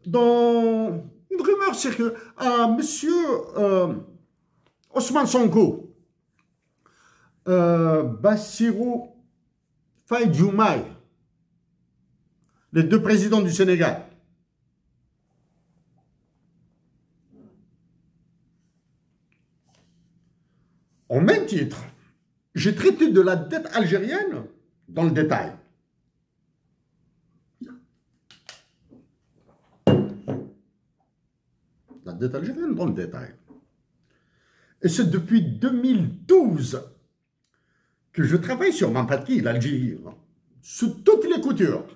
Dans une rumeur circule à monsieur Ousmane Sonko, Bassirou Faye Diomaye, les deux présidents du Sénégal. Au même titre, j'ai traité de la dette algérienne dans le détail. La dette algérienne dans le détail. Et c'est depuis 2012 que je travaille sur ma patrie, l'Algérie, sous toutes les coutures.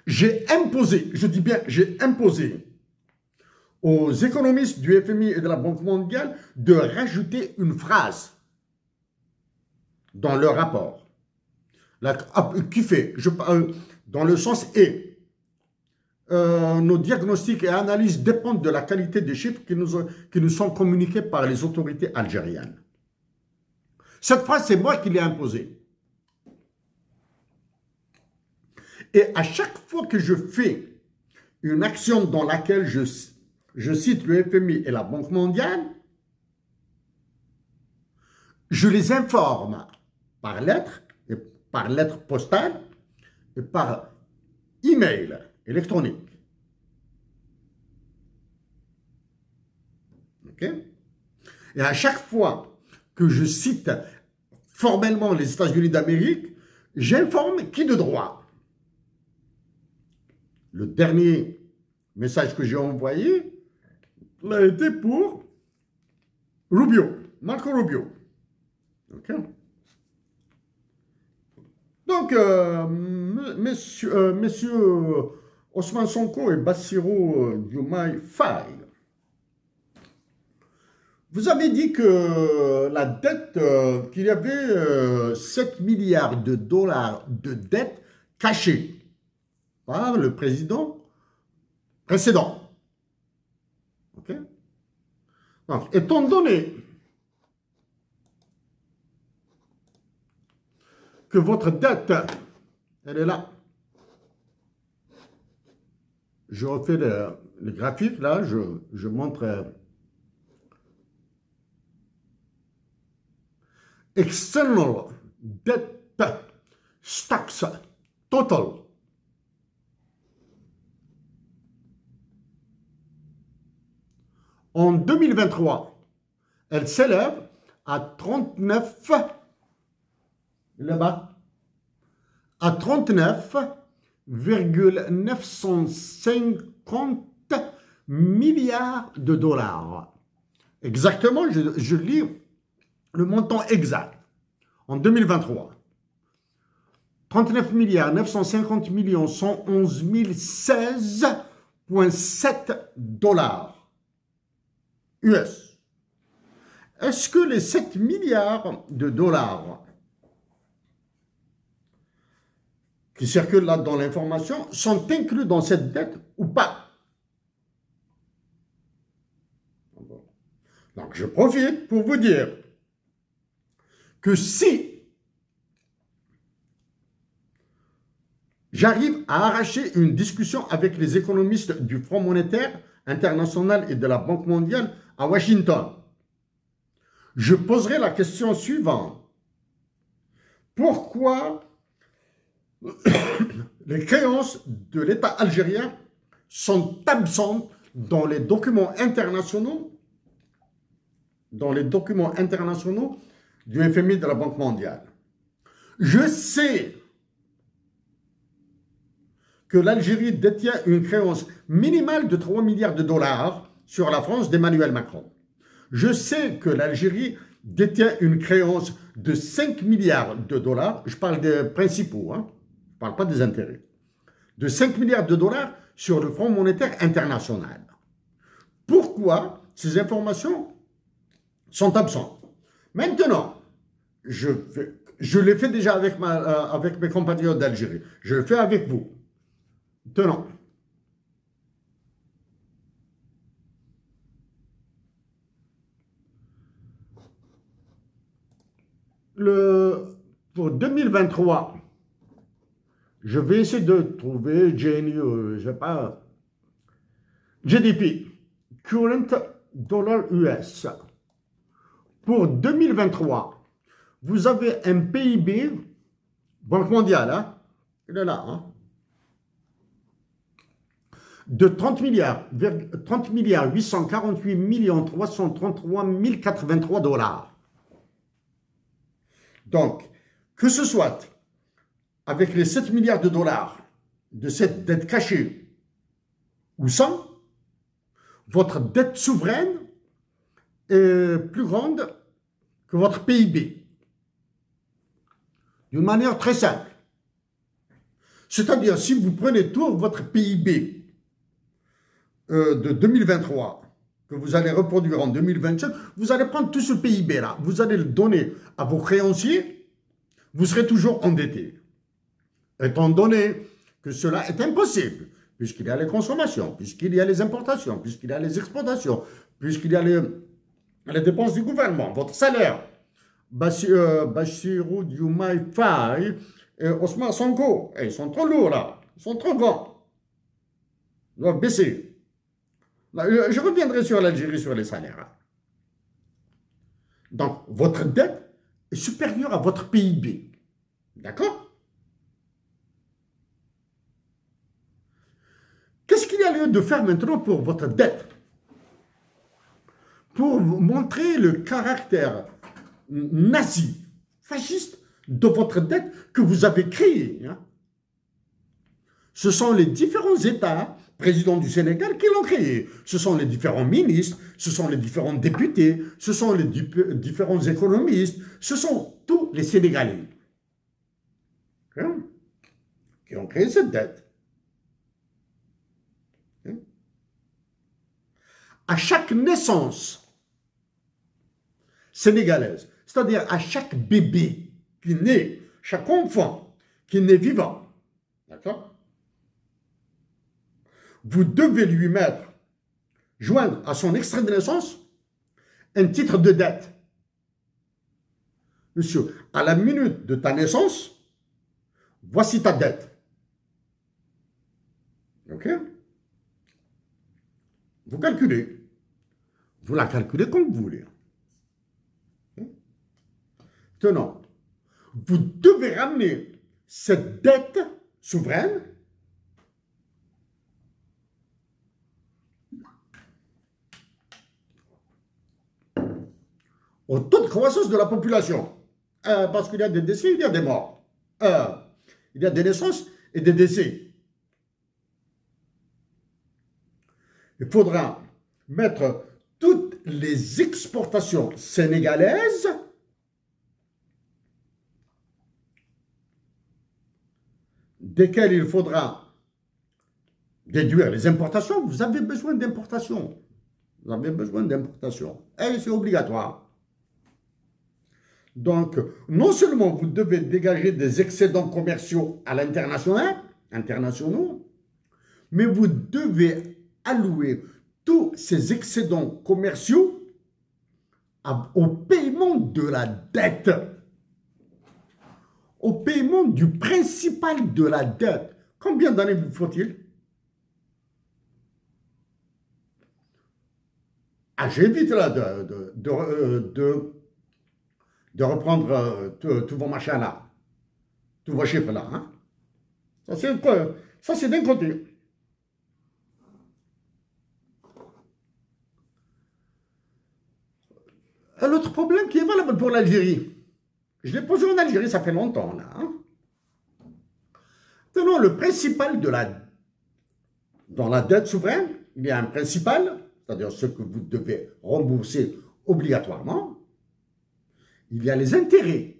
J'ai imposé, je dis bien, j'ai imposé aux économistes du FMI et de la Banque mondiale de rajouter une phrase dans leur rapport, qui fait, dans le sens « et ». Nos diagnostics et analyses dépendent de la qualité des chiffres qui nous sont communiqués par les autorités algériennes. Cette phrase, c'est moi qui l'ai imposée. Et à chaque fois que je fais une action dans laquelle je cite le FMI et la Banque mondiale, je les informe par lettre postale et par email électronique. OK? Et à chaque fois que je cite formellement les États-Unis d'Amérique, j'informe qui de droit. Le dernier message que j'ai envoyé l'a été pour Rubio, Marco Rubio. OK? Donc, messieurs Ousmane Sonko et Bassirou Diomaye Faye, vous avez dit que la dette, qu'il y avait 7 milliards de dollars de dette cachée par le président précédent. OK? Donc, étant donné que votre dette, elle est là. Je refais le graphique, là, je montre external debt stocks total. En 2023, elle s'élève à 39, là-bas, à 39,950 milliards de dollars. Exactement, je lis le montant exact. En 2023, 39 milliards 950 millions 111 016,7 dollars US. Est-ce que les 7 milliards de dollars qui circulent là dans l'information sont inclus dans cette dette ou pas? Donc je profite pour vous dire que si j'arrive à arracher une discussion avec les économistes du Fonds monétaire international et de la Banque mondiale à Washington, je poserai la question suivante. Pourquoi les créances de l'État algérien sont absentes dans les documents internationaux, du FMI de la Banque mondiale? Je sais que l'Algérie détient une créance minimale de 3 milliards de dollars sur la France d'Emmanuel Macron. Je sais que l'Algérie détient une créance de 5 milliards de dollars, je parle des principaux, hein, je ne parle pas des intérêts, de 5 milliards de dollars sur le Fonds monétaire international. Pourquoi ces informations sont absentes? Maintenant, je l'ai fait déjà avec mes compatriotes d'Algérie, je le fais avec vous. Tenons. Pour 2023, Je vais essayer de trouver GNU, je sais pas, GDP, Current Dollar US. Pour 2023, vous avez un PIB, Banque mondiale, hein, il est là, hein, de 30 milliards, 848 millions 333 083 dollars. Donc, que ce soit avec les 7 milliards de dollars de cette dette cachée ou sans, votre dette souveraine est plus grande que votre PIB. D'une manière très simple. C'est-à-dire, si vous prenez tout votre PIB de 2023, que vous allez reproduire en 2027, vous allez prendre tout ce PIB-là, vous allez le donner à vos créanciers, vous serez toujours endetté. Étant donné que cela est impossible, puisqu'il y a les consommations, puisqu'il y a les importations, puisqu'il y a les exportations, puisqu'il y a les dépenses du gouvernement, votre salaire, Bassirou Diomaye Faye et Ousmane Sonko, ils sont trop lourds là, ils sont trop grands, ils doivent baisser. Je reviendrai sur l'Algérie, sur les salaires. Donc, votre dette est supérieure à votre PIB. D'accord? Qu'est-ce qu'il y a lieu de faire maintenant pour votre dette? Pour vous montrer le caractère nazi, fasciste de votre dette que vous avez créée. Hein? Ce sont les différents États, présidents du Sénégal, qui l'ont créé. Ce sont les différents ministres, ce sont les différents députés, ce sont les différents économistes, ce sont tous les Sénégalais qui ont créé cette dette. À chaque naissance sénégalaise, c'est-à-dire à chaque bébé qui naît, chaque enfant qui naît vivant, d'accord? Vous devez lui mettre, joindre à son extrait de naissance, un titre de dette. Monsieur, à la minute de ta naissance, voici ta dette. Ok? Vous calculez. Vous la calculez comme vous voulez. Maintenant, vous devez ramener cette dette souveraine au taux de croissance de la population. Parce qu'il y a des décès, il y a des morts. Il y a des naissances et des décès. Il faudra mettre toutes les exportations sénégalaises desquelles il faudra déduire les importations. Vous avez besoin d'importations. Vous avez besoin d'importations. Et c'est obligatoire. Donc, non seulement vous devez dégager des excédents commerciaux à l'international, internationaux, mais vous devez allouer tous ces excédents commerciaux au paiement de la dette, au paiement du principal de la dette. Combien d'années vous faut-il? J'évite là de reprendre tous vos machins là, tous vos chiffres là. Hein? Ça, c'est d'un côté. L'autre problème qui est valable pour l'Algérie, je l'ai posé en Algérie, ça fait longtemps là. Hein? Tenons le principal dans la dette souveraine, il y a un principal, c'est-à-dire ce que vous devez rembourser obligatoirement. Il y a les intérêts.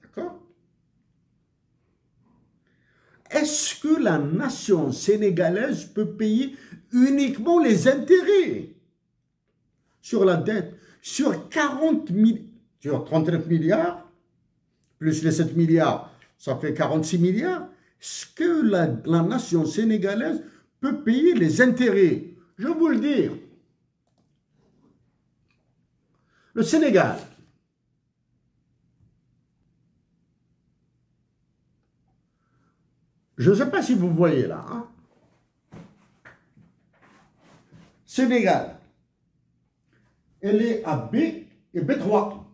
D'accord? Est-ce que la nation sénégalaise peut payer uniquement les intérêts sur la dette? Sur 39 milliards, plus les 7 milliards, ça fait 46 milliards. Est-ce que la nation sénégalaise peut payer les intérêts? Je vous le dis. Le Sénégal, Je ne sais pas si vous voyez là. Hein. Sénégal, elle est à B et B3.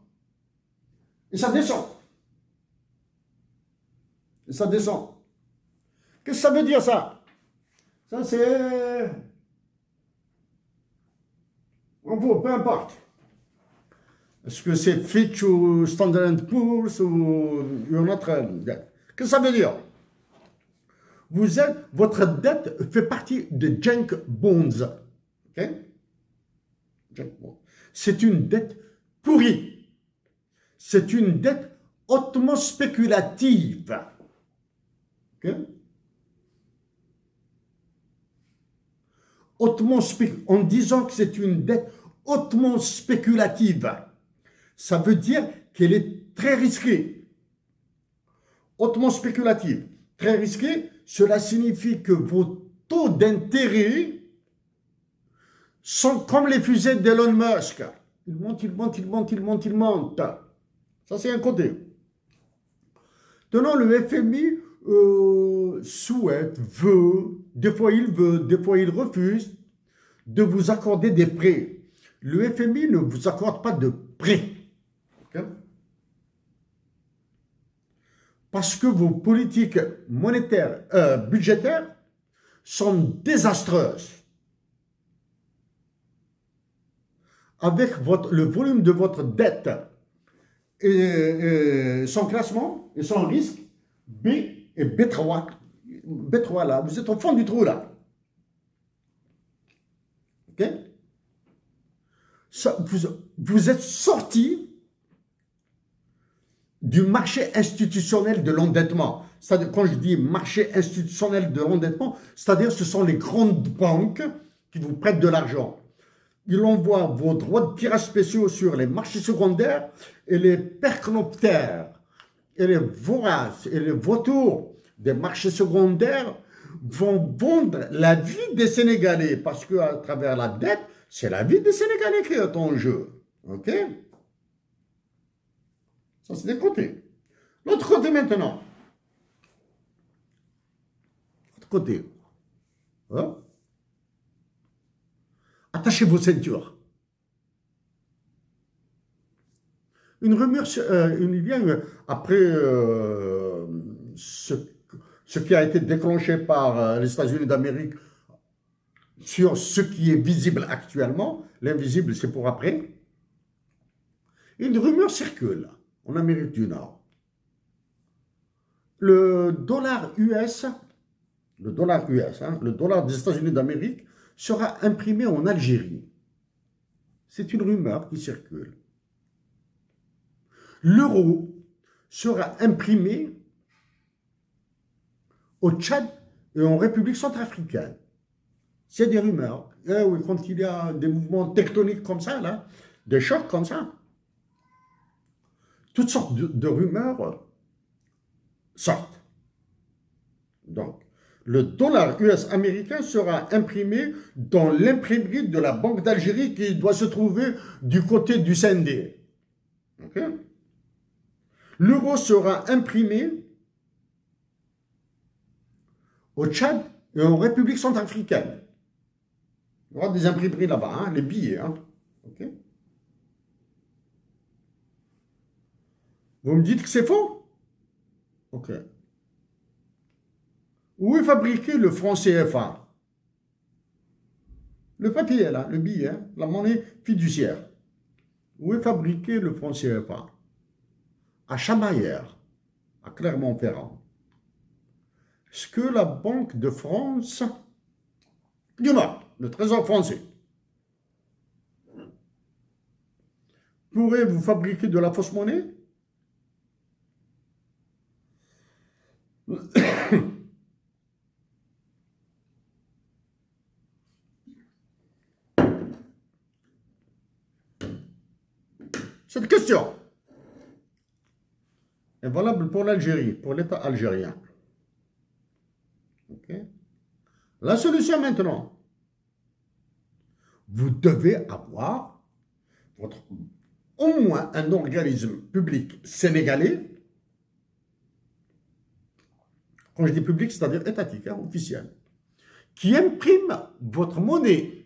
Et ça descend. Et ça descend. Qu'est-ce que ça veut dire ça? Ça c'est... En gros, peu importe. Est-ce que c'est Fitch ou Standard & Poor's ou une autre dette? Qu'est-ce que ça veut dire? Votre dette fait partie de junk bonds. Okay? C'est une dette pourrie. C'est une dette hautement spéculative. Okay? En disant que c'est une dette hautement spéculative, ça veut dire qu'elle est très risquée. Hautement spéculative. Très risquée, cela signifie que vos taux d'intérêt sont comme les fusées d'Elon Musk. Ils montent, ils montent, ils montent, ils montent, ils montent. Ça, c'est un côté. Maintenant, le FMI souhaite, veut, des fois il refuse de vous accorder des prêts. Le FMI ne vous accorde pas de prêts. Okay? Parce que vos politiques monétaires, budgétaires sont désastreuses. Avec le volume de votre dette et son classement et son risque, B et B3. B3 là, vous êtes au fond du trou là. Ok? Ça, vous êtes sorti du marché institutionnel de l'endettement. Quand je dis marché institutionnel de l'endettement, c'est-à-dire ce sont les grandes banques qui vous prêtent de l'argent. Ils envoient vos droits de tirage spéciaux sur les marchés secondaires et les percnoptères et les voraces et les vautours des marchés secondaires vont vendre la vie des Sénégalais parce qu'à travers la dette, c'est la vie des Sénégalais qui est en jeu. Ok? Ça, c'est des côtés. L'autre côté maintenant. L'autre côté. Hein? Attachez vos ceintures. Une rumeur, après ce qui a été déclenché par les États-Unis d'Amérique sur ce qui est visible actuellement, l'invisible c'est pour après, une rumeur circule en Amérique du Nord. Le dollar US, hein, le dollar des États-Unis d'Amérique, sera imprimé en Algérie. C'est une rumeur qui circule. L'euro sera imprimé au Tchad et en République centrafricaine. C'est des rumeurs. Eh oui, quand il y a des mouvements tectoniques comme ça, là, des chocs comme ça, toutes sortes de rumeurs sortent. Donc, le dollar US américain sera imprimé dans l'imprimerie de la Banque d'Algérie qui doit se trouver du côté du Sendé. Okay? L'euro sera imprimé au Tchad et en République centrafricaine. Il y aura des imprimeries là-bas, hein, les billets. Hein. Okay? Vous me dites que c'est faux? Ok. Où est fabriqué le franc CFA? Le papier, là, le billet, hein, la monnaie fiduciaire. Où est fabriqué le franc CFA? À Chamaillère, à Clermont-Ferrand. Est-ce que la Banque de France, du Nord, le Trésor français, pourrait vous fabriquer de la fausse monnaie? Cette question est valable pour l'Algérie, pour l'État algérien. Okay. La solution maintenant, vous devez avoir au moins un organisme public sénégalais. Quand je dis public, c'est-à-dire étatique, hein, officiel, qui imprime votre monnaie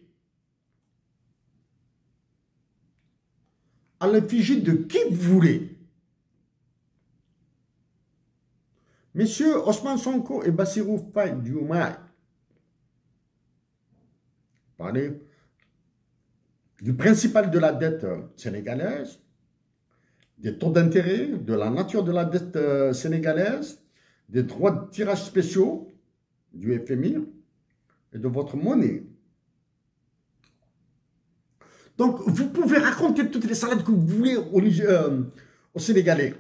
à l'effigie de qui vous voulez. Messieurs Ousmane Sonko et Bassirou Faye Diomaye, parlez du principal de la dette sénégalaise, des taux d'intérêt, de la nature de la dette sénégalaise, des droits de tirage spéciaux du FMI et de votre monnaie. Donc, vous pouvez raconter toutes les salades que vous voulez aux Sénégalais.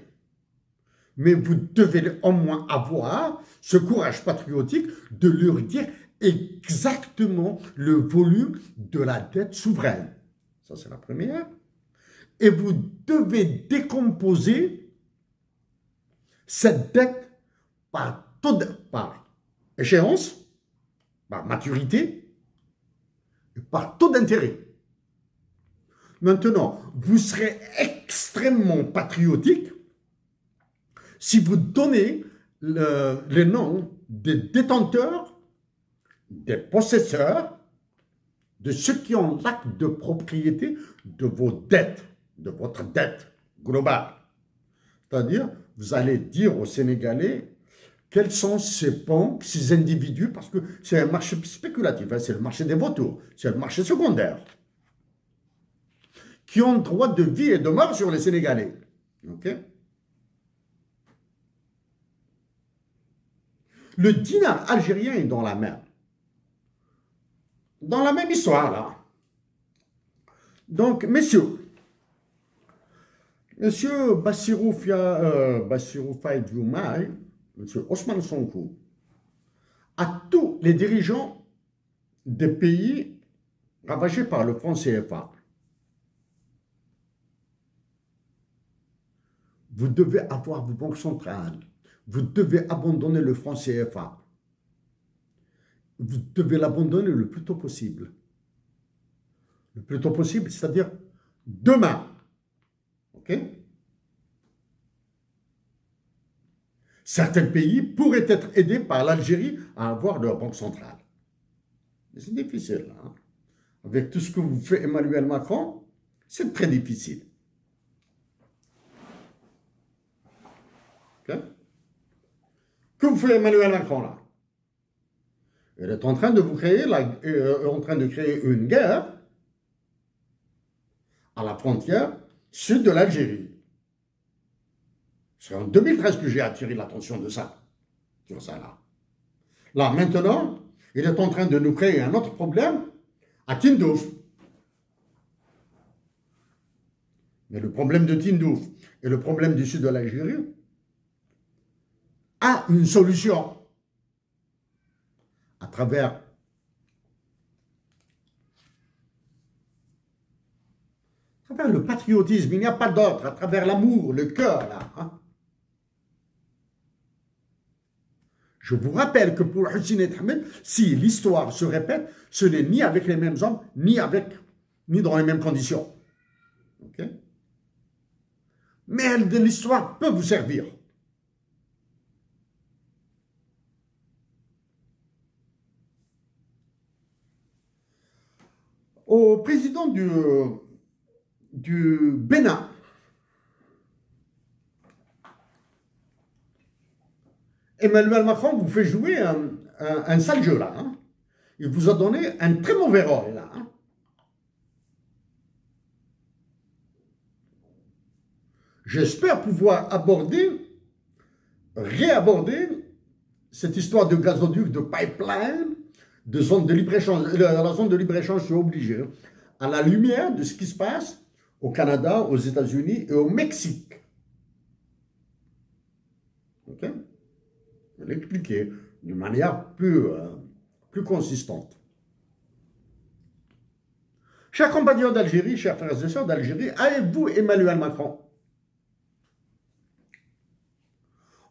Mais vous devez au moins avoir ce courage patriotique de leur dire exactement le volume de la dette souveraine. Ça, c'est la première. Et vous devez décomposer cette dette par échéance, par maturité et par taux d'intérêt. Maintenant, vous serez extrêmement patriotique si vous donnez les noms des détenteurs, des possesseurs, de ceux qui ont l'acte de propriété de vos dettes, de votre dette globale. C'est-à-dire, vous allez dire aux Sénégalais quels sont ces banques, ces individus, parce que c'est un marché spéculatif, hein, c'est le marché des vautours, c'est le marché secondaire, qui ont droit de vie et de mort sur les Sénégalais. Okay? Le dinar algérien est dans la même. Dans la même histoire, là. Donc, messieurs, Bassirou Faye Diomaye, monsieur Ousmane Sonko, à tous les dirigeants des pays ravagés par le franc CFA, vous devez avoir vos banques centrales. Vous devez abandonner le franc CFA. Vous devez l'abandonner le plus tôt possible. Le plus tôt possible, c'est-à-dire demain. OK? Certains pays pourraient être aidés par l'Algérie à avoir leur banque centrale. Mais c'est difficile. Hein? Avec tout ce que vous fait Emmanuel Macron, c'est très difficile. OK? Que vous fait Emmanuel Macron là? Il est en train de créer une guerre à la frontière sud de l'Algérie. C'est en 2013 que j'ai attiré l'attention de ça, sur ça là. Là, maintenant, il est en train de nous créer un autre problème à Tindouf. Mais le problème de Tindouf et le problème du sud de l'Algérie a une solution à travers le patriotisme. Il n'y a pas d'autre, à travers l'amour, le cœur là. Hein? Je vous rappelle que pour Hussein et Ahmed, si l'histoire se répète, ce n'est ni avec les mêmes hommes, ni dans les mêmes conditions. Okay? Mais l'histoire peut vous servir. Au président du Bénin, Emmanuel Macron vous fait jouer un sale jeu là. Hein? Il vous a donné un très mauvais rôle là. Hein? J'espère pouvoir réaborder cette histoire de gazoduc, de pipeline, de zone de libre-échange. La zone de libre-échange, je suis obligé, à la lumière de ce qui se passe au Canada, aux États-Unis et au Mexique. Ok? Je vais l'expliquer d'une manière plus consistante. Chers compatriotes d'Algérie, chers frères et sœurs d'Algérie, avez-vous Emmanuel Macron?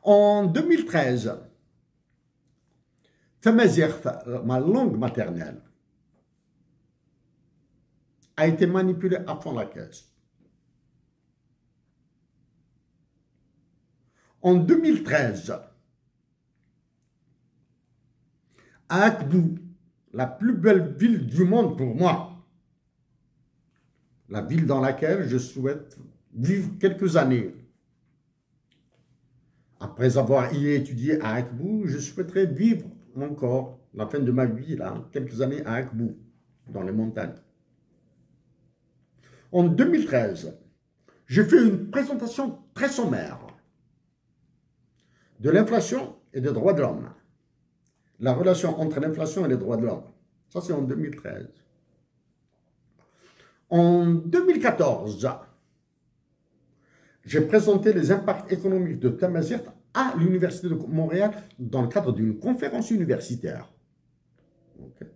En 2013, ma langue maternelle, a été manipulée à fond la caisse. En 2013, à Akbou, la plus belle ville du monde pour moi. La ville dans laquelle je souhaite vivre quelques années. Après avoir y étudié à Akbou, je souhaiterais vivre encore la fin de ma vie, là, quelques années à Akbou, dans les montagnes. En 2013, j'ai fait une présentation très sommaire de l'inflation et des droits de l'homme. La relation entre l'inflation et les droits de l'homme. Ça, c'est en 2013. En 2014, j'ai présenté les impacts économiques de Tamazight à l'Université de Montréal dans le cadre d'une conférence universitaire. Okay.